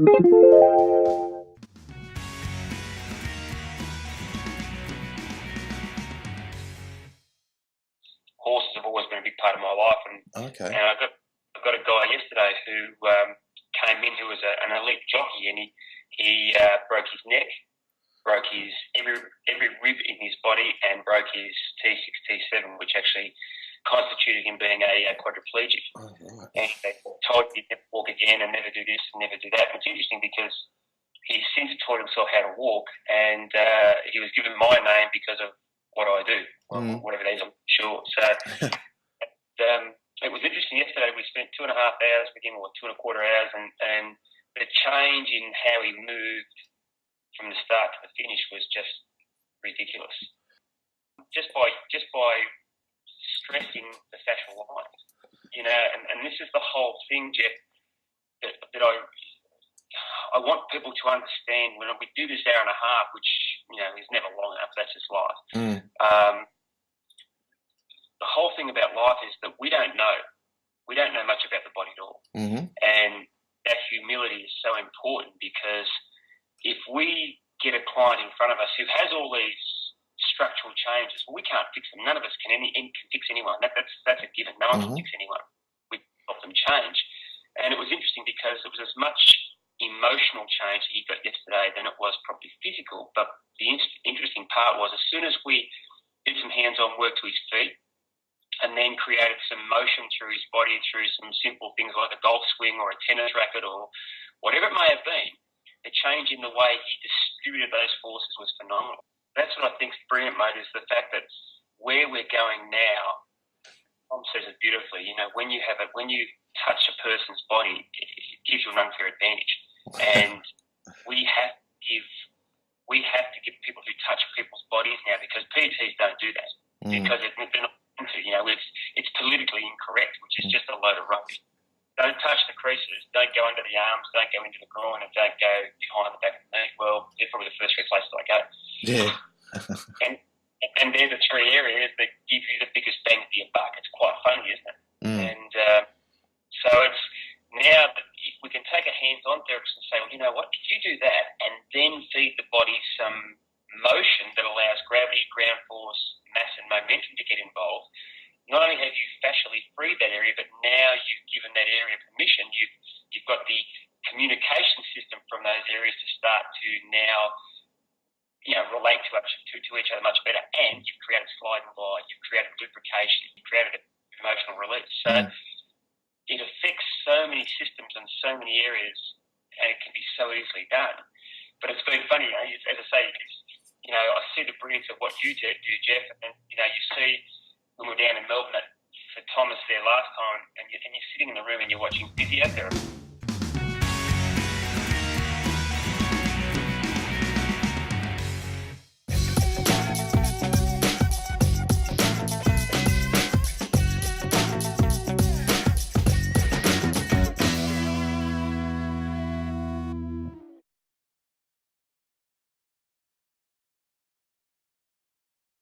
Horses have always been a big part of my life, and Okay. I got a guy yesterday who came in who was an elite jockey, and he broke his neck, broke his every rib in his body, and broke his T6 T7, which actually constituted him being a quadriplegic. Oh, right. And they told him he'd never walk again and never do this and never do that. And it's interesting because he's since taught himself how to walk, and he was given my name because of what I do, whatever it is, I'm sure. So it was interesting. Yesterday we spent 2.5 hours with him, or 2.25 hours, and the change in how he moved from the start to the finish was just ridiculous. Just by stressing the fascial lines, and this is the whole thing, Jeff, that I want people to understand when we do this hour and a half, which is never long enough. That's just life. The whole thing about life is that we don't know much about the body at all, and that humility is so important, because if we get a client in front of us who has all these structural changes, well, we can't fix them. None of us can fix anyone. That's a given. No one can fix anyone. We help them change. And it was interesting because it was as much emotional change that he got yesterday than it was probably physical. But the interesting part was, as soon as we did some hands-on work to his feet, and then created some motion through his body through some simple things like a golf swing or a tennis racket or whatever it may have been, the change in the way he distributed those forces was phenomenal. That's what I think is brilliant, mate, is the fact that where we're going now, Tom says it beautifully, when you touch a person's body, it gives you an unfair advantage. And we have to give people who touch people's bodies now, because PTs don't do that. Because they're not it's politically incorrect, which is just a load of rubbish. Don't touch the creases, don't go under the arms, don't go into the groin, and don't go behind the back of the knee. Well, they're probably the first three places I go. Yeah. and they're the three areas that give you the biggest bang for your buck. It's quite funny, isn't it? And so it's now that if we can take a hands-on therapist and say, well, you know what, if you do that and then feed the body some motion that allows gravity, ground force, mass and momentum to get involved, not only have you fascially freed that area, but now you've given that area permission. You've got the communication system from those areas to start to now, relate to each other much better. And you've created slide and glide. You've created lubrication. You've created emotional release. So it affects so many systems and so many areas, and it can be so easily done. But it's been funny, as I say, I see the brilliance of what you do, Jeff, and you see when we're down in Melbourne for Thomas there last time, and you're sitting in the room and you're watching physiotherapy.